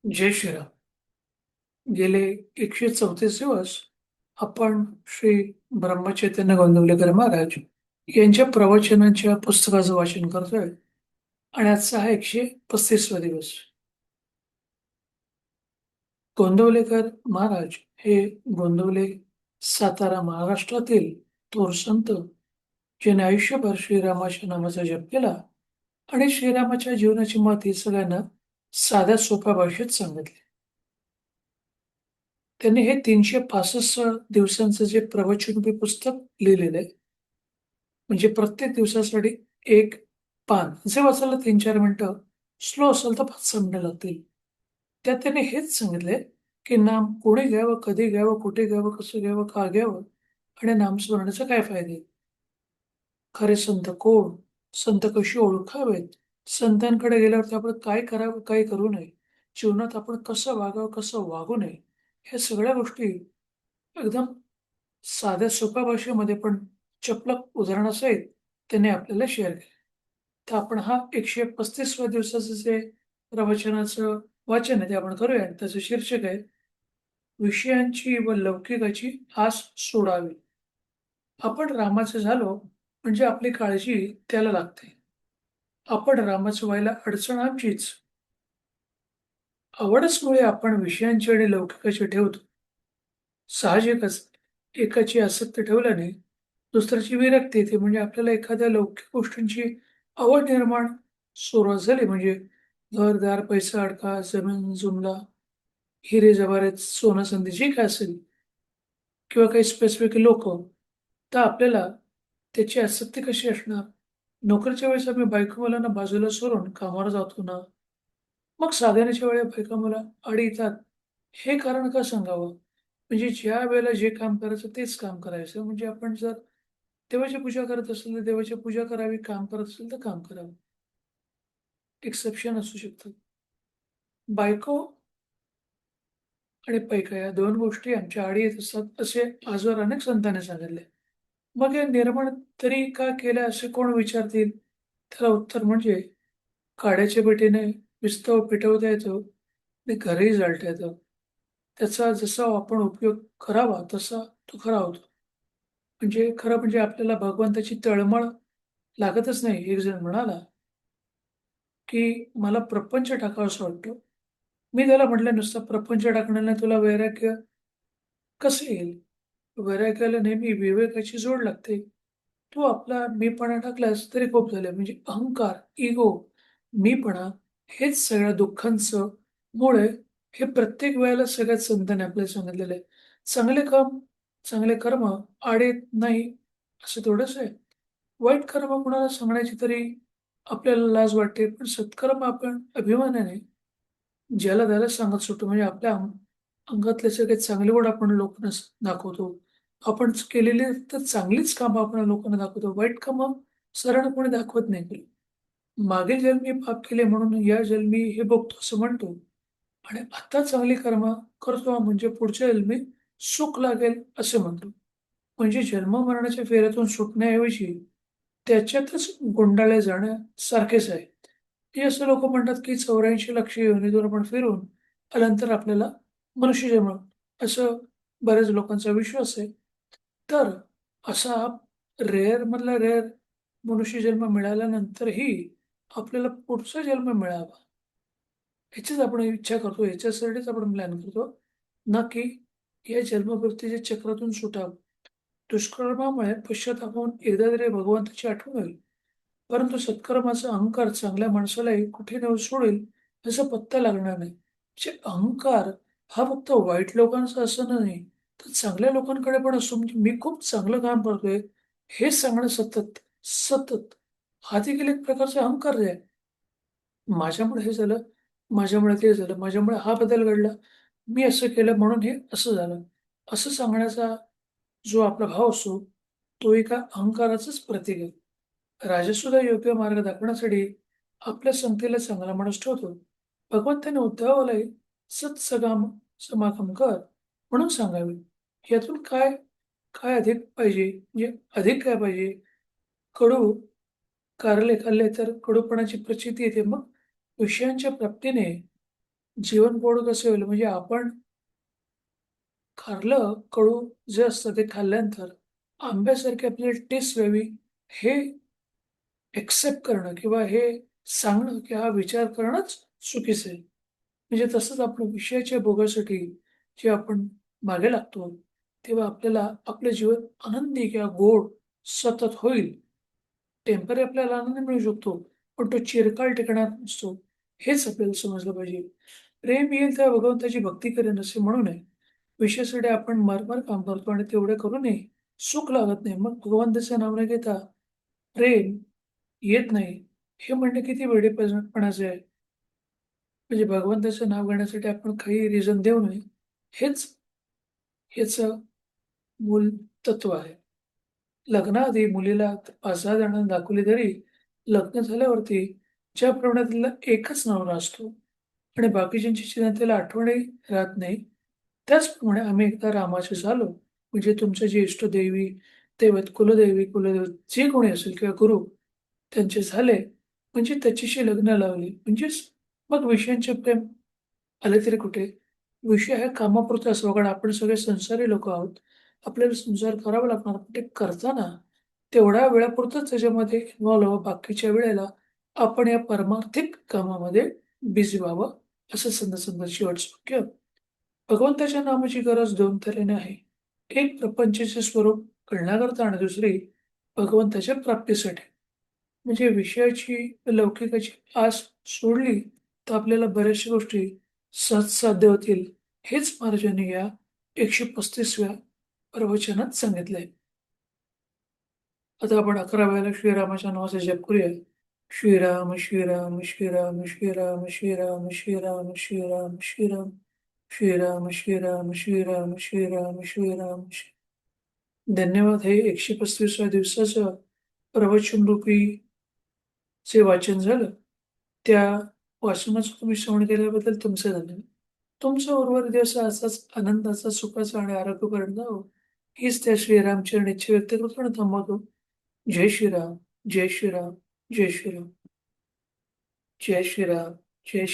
जय श्रीराम. गेले 134 दिवस आपण श्री ब्रह्मचैतन्य गोंदवलेकर महाराज यांच्या प्रवचनांच्या पुस्तकाचं वाचन करतोय आणि आजचा हा 135वा दिवस. गोंदवलेकर महाराज हे गोंदवले, सातारा, महाराष्ट्रातील थोर संत, ज्याने आयुष्यभर श्रीरामाच्या नामाचा जप केला आणि श्रीरामाच्या जीवनाची माहिती सगळ्यांना साध्या सोप्या भाषेत सांगितली. त्यांनी हे 365 दिवसांचं जे प्रवचनरूपी पुस्तक लिहिलेलं आहे, म्हणजे प्रत्येक दिवसासाठी एक पान जे वाचायला 3-4 मिनिटं, स्लो असेल तर 5-6 मिनिटं लागतील. त्यात त्यांनी हेच सांगितलंय की नाम कोणी घ्यावं, कधी घ्यावं, कुठे घ्यावं, कसं घ्यावं, का घ्यावं आणि नामस्मरणाचे काय फायदे. खरे संत कोण, संत कशी ओळखावेत, संतांकडे गेल्यावरती आपण काय करावं, काय करू नये, जीवनात आपण कसं वागावं, कसं वागू नये, ह्या सगळ्या गोष्टी एकदम साध्या सोप्या भाषेमध्ये पण चपलक उदाहरणासहित त्यांनी आपल्याला शेअर केले. तर आपण हा 135व्या दिवसाचं जे प्रवचनाचं वाचन आहे ते आपण करूया. त्याचं शीर्षक आहे, विषयांची व लौकिकाची आस सोडावी. आपण रामाचे झालो म्हणजे आपली काळजी त्याला लागते. आपण रामाचं व्हायला अडचण आमचीच. आवडच मुळे आपण विषयांची आणि लौकिकाची ठेवतो. साहजिकच एकाची आसक्ती ठेवल्याने दुसऱ्याची विरक्ती येते. म्हणजे आपल्याला एखाद्या लौकिक गोष्टींची आवड निर्माण सुरुवात झाली म्हणजे घर-दार, पैसा-अडका, जमीन-जुमला, हिरे-जवाहरात, सोनं-चांदी जे काय असेल किंवा काही स्पेसिफिक लोकं, तर आपल्याला त्याची आसक्ती कशी असणार? नोकरीच्या वेळेस आम्ही बायको-मुलांना बाजूला सोडून कामावर जातो ना, मग साधनाच्या वेळेला बायका-मुलं आडी येतात. हे कारण का सांगावं? म्हणजे ज्या वेळेला जे काम करायचं तेच काम करायचं. म्हणजे आपण जर देवाची पूजा करत असेल, तर देवाची पूजा करावी. काम करत असेल, तर काम करावं. एक्सेप्शन असू शकतं. बायको आणि पैका या 2 गोष्टी आमच्या आडी येत असतात, असे आजवर अनेक संतांनी सांगितले. मग हे निर्माण तरी का केलं असे कोण विचारतील? त्याला उत्तर म्हणजे काड्याच्या पेटीने विस्तव पेटवता येतो आणि घरही जाळता येतं. त्याचा जसा आपण उपयोग करावा तसा तो खरा होतो. म्हणजे खरं म्हणजे आपल्याला भगवंताची तळमळ लागतच नाही. एक जण म्हणाला, की मला प्रपंच टाकावासा वाटतो. मी त्याला म्हटलं, नुसतं प्रपंच टाकण्याने तुला वैराग्य कसं येईल? वैराग्याला नेहमी विवेकाची जोड लागते. तू आपला मीपणा टाकलास तरी खूप झालं. म्हणजे अहंकार, इगो, मीपणा हेच सगळ्या दुःखांचं मूळ आहे. हे प्रत्येक वेळेला सगळ्यात संतांनी आपल्याला सांगितलेलं आहे. चांगले काम, चांगले कर्म आड नाही असं थोडंच आहे. वाईट कर्म कुणाला सांगण्याची तरी आपल्याला लाज वाटते. पण सत्कर्म आपण अभिमानाने ज्याला त्याला सांगत सुटतो. म्हणजे आपल्या अंगातले सगळे चांगले गुण आपण लोकांना दाखवतो. आपण केलेली तर चांगलीच कामं आपण लोकांना दाखवतो. वाईट कामं सरळ कोणी दाखवत नाही. मागील जन्मी पाप केले म्हणून या जन्मी हे भोगतो असं म्हणतो आणि आता चांगली कर्म करतो म्हणजे पुढच्या जन्मी सुख लागेल असे म्हणतो. म्हणजे जन्म-मरणाच्या फेऱ्यातून सुटण्याऐवजी त्याच्यातच गुंडाळले जाण्यासारखेच आहे. की असं लोकं म्हणतात, की 84 लक्ष योनीतून आपण फिरून आल्यानंतर आपल्याला मनुष्यजन्म असं बऱ्याच लोकांचा विश्वास आहे. तर असा रेअर मधला रेअर मनुष्यजन्म मिळाल्यानंतरही आपल्याला पुढचा जन्म मिळावा, ह्याचीच आपण इच्छा करतो, ह्याच्यासाठीच आपण प्लॅन करतो, ना की या जन्ममृत्यूच्या चक्रातून सुटावं. दुष्कर्मामुळे पश्चाताप होऊन एकदा तरी भगवंताची आठवण होईल. परंतु सत्कर्माचा अहंकार चांगल्या माणसालाही कुठे नेऊन सोडेल याचा पत्ता लागणार नाही. म्हणजे अहंकार हा फक्त वाईट लोकांचा असं नाही, तर चांगल्या लोकांकडे पण असतो. म्हणजे मी खूप चांगलं काम करतोय, हे सांगणं सतत, सतत. हा देखील एक प्रकारचा अहंकार आहे. माझ्यामुळे हे झालं, माझ्यामुळे ते झालं, माझ्यामुळे हा बदल घडला, मी असं केलं म्हणून हे असं झालं. असं सांगण्याचा जो आपला भाव असतो, तो एका अहंकाराचंच प्रतीक आहे. राजासुद्धा योग्य मार्ग दाखवण्यासाठी आपल्या संगतीला चांगला माणूस ठेवतो. भगवंताने उद्धवालाही सत्संगम समागम कर म्हणून सांगावे. यातून काय काय अधिक पाहिजे? म्हणजे अधिक काय पाहिजे? कडू कारले खाल्ले तर कडूपणाची प्रचिती येते. मग विषयांच्या प्राप्तीने जीवन गोड कसं होईल म्हणजे आपण खारलं, कडू जे असतं ते खाल्ल्यानंतर आंब्यासारखी आपल्याला टेस्ट यावी हे एक्सेप्ट करणं किंवा हे सांगणं की हा विचार करणंच चुकीचं आहे. म्हणजे तसंच आपलं विषयाच्या भोगासाठी जे आपण मागे लागतो, तेव्हा आपल्याला आपलं जीवन आनंदी किंवा गोड सतत होईल. टेम्पररी आपल्याला आनंद मिळू शकतो, पण तो चिरकाळ टिकणार नसतो. हेच आपल्याला समजलं पाहिजे. प्रेम येईल तेव्हा भगवंताची भक्ती करेन असे म्हणू नये. विषयासाठी आपण मरमर काम करतो आणि तेवढे करूनही सुख लागत नाही. मग भगवंताचं नाव न घेता प्रेम येत नाही, हे म्हणणे किती वेडेपणाचे आहे. म्हणजे भगवंताचं नाव घेण्यासाठी आपण काही रिझन देऊ नये. हेच याचं मूल तत्व आहे. लग्नाआधी मुलीला 5-6 जणांना दाखवली तरी लग्न झाल्यावरती ज्याप्रमाणे तिला एकच नवरा असतो आणि बाकीच्यांची तिला आठवणही राहत नाही. त्याचप्रमाणे आम्ही एकदा रामाचे झालो. म्हणजे तुमचे जे इष्टदेवी, दैवत, कुलदैवत जे कोणी असेल किंवा गुरु त्यांचे झाले, म्हणजे त्याच्याशी लग्न लावली. म्हणजेच मग विषयांचे प्रेम आले तरी कुठे? विषय हा कामापुरता असावा कारण आपण सगळे संसारी लोकं आहोत. आपल्याला संसार करावा लागणार. पण ते करताना तेवढ्या वेळापुरतंच त्याच्यामध्ये इन्व्हॉल्व व्हावं. बाकीच्या वेळेला आपण या पारमार्थिक कामामध्ये बिझी व्हावं, असं समजा शेवटचं वाक्य. भगवंताच्या नामाची गरज 2 तऱ्हेने आहे. एक प्रपंचाचे स्वरूप कळण्याकरता आणि दुसरी भगवंताच्या प्राप्तीसाठी. म्हणजे विषयाची, लौकिकाची आस सोडली, तर आपल्याला बऱ्याचशा गोष्टी सहज साध्य होतील. हेच महाराजांनी या 135व्या प्रवचनात सांगितलंय. आता आपण 11 वेळेला श्रीरामाच्या नावाचा जप करूया. श्रीराम, श्रीराम, श्रीराम, श्रीराम, श्रीराम, श्रीराम, श्रीराम, श्रीराम, श्रीराम, श्रीराम, श्रीराम, श्रीराम, श्रीराम. धन्यवाद. हे 135व्या दिवसाचं प्रवचनरूपी जे वाचन झालं, त्या वाचनाचं तुम्ही श्रवण केल्याबद्दल तुमचे धन्यवाद. तुमचा उर्वरित दिवस असाच आनंदाचा, सुखाचा आणि आरोग्यपूर्ण जावो, हीच त्या श्रीरामचरणी इच्छा व्यक्त करतो आणि थांबवतो. जय श्रीराम, जय श्रीराम, जय श्रीराम, जय श्रीराम, जय